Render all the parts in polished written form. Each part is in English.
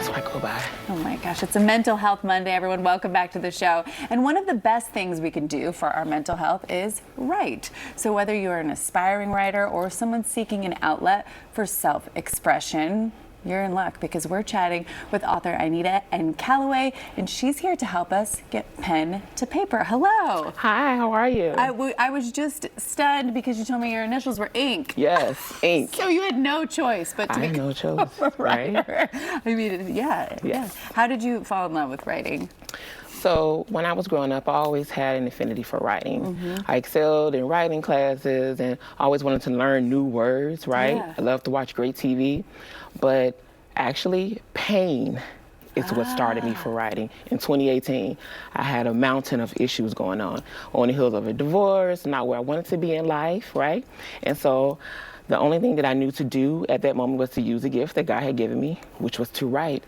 That's what I go by. Oh my gosh, it's a Mental Health Monday, everyone. Welcome back to the show. And one of the best things we can do for our mental health is write. So whether you're an aspiring writer or someone seeking an outlet for self-expression, you're in luck because we're chatting with author Inita N. Callaway, and she's here to help us get pen to paper. Hello. Hi, how are you? I was just stunned because you told me your initials were ink. Yes, ink. So you had no choice but to I had no choice, right? I mean, yeah. How did you fall in love with writing? So when I was growing up, I always had an affinity for writing. I excelled in writing classes and always wanted to learn new words, right? Yeah. I love to watch great TV, but actually pain is what started me for writing. In 2018, I had a mountain of issues going on the heels of a divorce, not where I wanted to be in life, right? And so the only thing that I knew to do at that moment was to use a gift that God had given me, which was to write.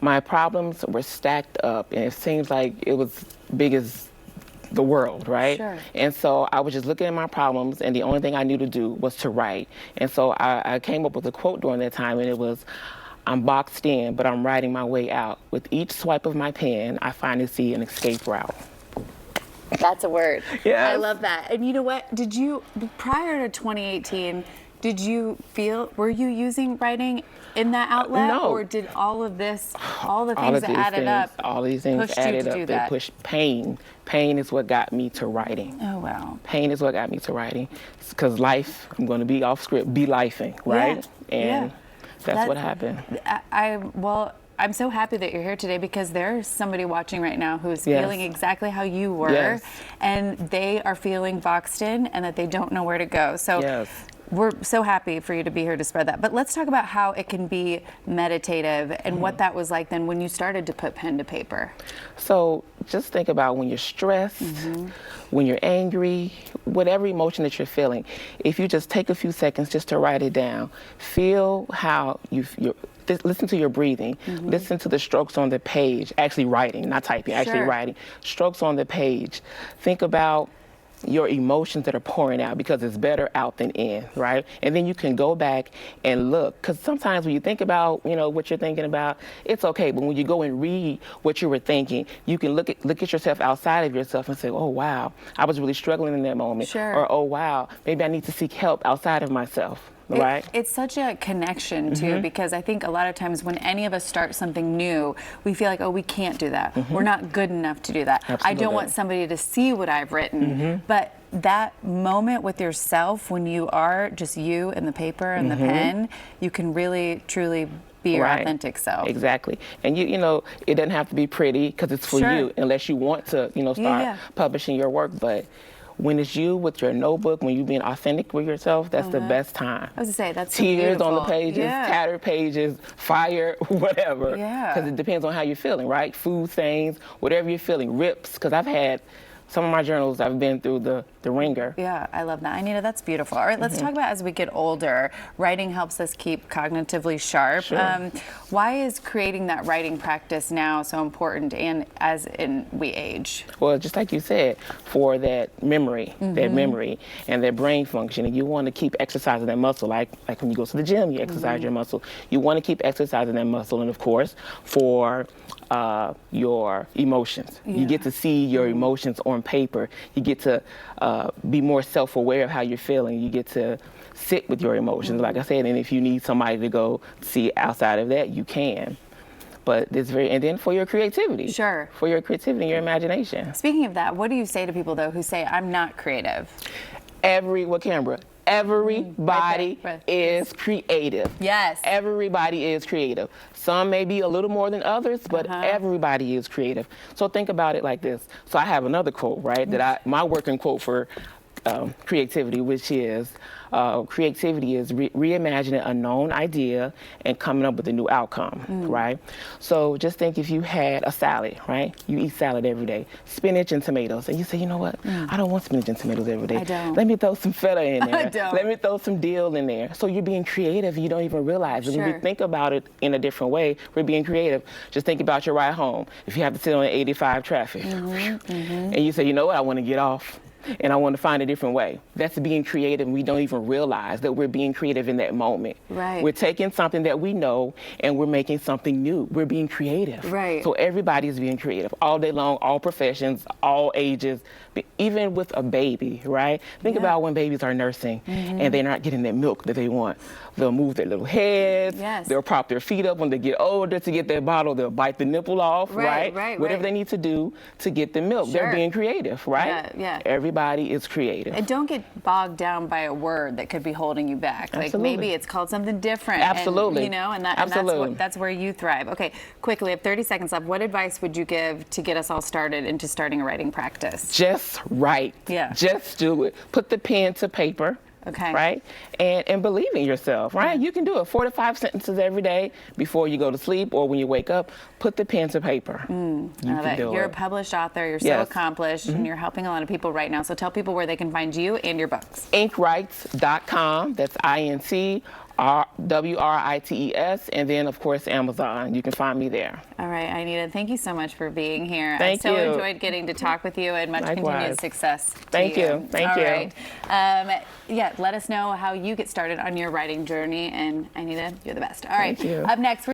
My problems were stacked up, and it seems like it was big as the world, right? Sure. And so I was just looking at my problems, and the only thing I knew to do was to write. And so I came up with a quote during that time, and it was, "I'm boxed in, but I'm writing my way out. With each swipe of my pen, I finally see an escape route." That's a word. Yes. I love that. And you know what? Did you, prior to 2018, were you using writing in that outlet? No. Or did all of this, all the things that added up, all these things pushed you added to up. do They that? pushed pain. Pain is what got me to writing. Oh, wow. Pain is what got me to writing. Because life, I'm going to be off script, be lifing, right? Yeah. And that's what happened. Well, I'm so happy that you're here today because there's somebody watching right now who's Yes. feeling exactly how you were, Yes. and they are feeling boxed in and that they don't know where to go. So Yes. we're so happy for you to be here to spread that. But let's talk about how it can be meditative and what that was like then when you started to put pen to paper. So just think about when you're stressed, when you're angry, whatever emotion that you're feeling, if you just take a few seconds just to write it down, feel how listen to your breathing, listen to the strokes on the page, actually writing, not typing, actually Sure. writing, strokes on the page. Think about your emotions that are pouring out because it's better out than in, right? And then you can go back and look, because sometimes when you think about, what you're thinking about, it's okay. But when you go and read what you were thinking, you can look at yourself outside of yourself and say, oh, wow, I was really struggling in that moment. Sure. Or, oh, wow, maybe I need to seek help outside of myself. Right. It's such a connection too, because I think a lot of times when any of us start something new, we feel like, oh, we can't do that. We're not good enough to do that. Absolutely. I don't want somebody to see what I've written. But that moment with yourself, when you are just you and the paper and the pen, you can really, truly be your authentic self. Exactly. And you know, it doesn't have to be pretty because it's for you, unless you want to, start publishing your work. But when it's you with your notebook, when you're being authentic with yourself, that's the best time. I was gonna say, that's so tears beautiful. on the pages, tattered pages, fire, whatever. Yeah. Because it depends on how you're feeling, right? Food stains, whatever you're feeling, rips. Because I've had some of my journals, I've been through the ringer. Yeah, I love that. Anita, that's beautiful. All right, let's talk about as we get older, writing helps us keep cognitively sharp. Sure. Why is creating that writing practice now so important and as we age? Well, just like you said, for that memory and that brain function, and you want to keep exercising that muscle, like when you go to the gym, you exercise your muscle. You want to keep exercising that muscle, and of course, for your emotions. You get to see your emotions on paper. You get to be more self-aware of how you're feeling. You get to sit with your emotions, like I said, and if you need somebody to go see outside of that, you can. But it's and then for your creativity. Sure. For your creativity and your imagination. Speaking of that, what do you say to people, though, who say, I'm not creative? Everybody is creative. Yes. Everybody is creative. Some may be a little more than others, but everybody is creative. So think about it like this. So I have another quote, right, that my working quote for creativity, which is creativity is reimagining a known idea and coming up with a new outcome, right? So just think if you had a salad, right? You eat salad every day, spinach and tomatoes, and you say, you know what? I don't want spinach and tomatoes every day. I don't. Let me throw some feta in there. I don't. Let me throw some dill in there. So you're being creative, and you don't even realize it. Sure. When we think about it in a different way, we're being creative. Just think about your ride home. If you have to sit on 85 traffic, and you say, you know what? I want to get off. and I want to find a different way. That's being creative, and we don't even realize that we're being creative in that moment. Right. We're taking something that we know and we're making something new. We're being creative. Right. So everybody is being creative all day long, all professions, all ages, even with a baby, right? Think about when babies are nursing and they're not getting that milk that they want. They'll move their little heads. Yes. They'll prop their feet up. When they get older to get that bottle, they'll bite the nipple off, right? Whatever they need to do to get the milk. They're being creative, right? Yeah. Everybody is creative. And don't get bogged down by a word that could be holding you back. Like maybe it's called something different. Absolutely. And, and that's where you thrive. Okay, quickly, I have 30 seconds left. What advice would you give to get us all started into starting a writing practice? Just write. Yeah. Just do it. Put the pen to paper. Okay. Right? And believe in yourself, right? You can do it. 4 to 5 sentences every day before you go to sleep or when you wake up. Put the pen to paper. You can do You're it. a published author. You're so accomplished, and you're helping a lot of people right now. So tell people where they can find you and your books. Inkwrites.com. That's INCWRITES. And then, of course, Amazon. You can find me there. All right, Inita, thank you so much for being here. Thank you. I so enjoyed getting to talk with you, and much continued success to Thank you. Thank you. All right. Yeah, let us know how you get started on your writing journey. And Inita, you're the best. All right. Thank you. Up next,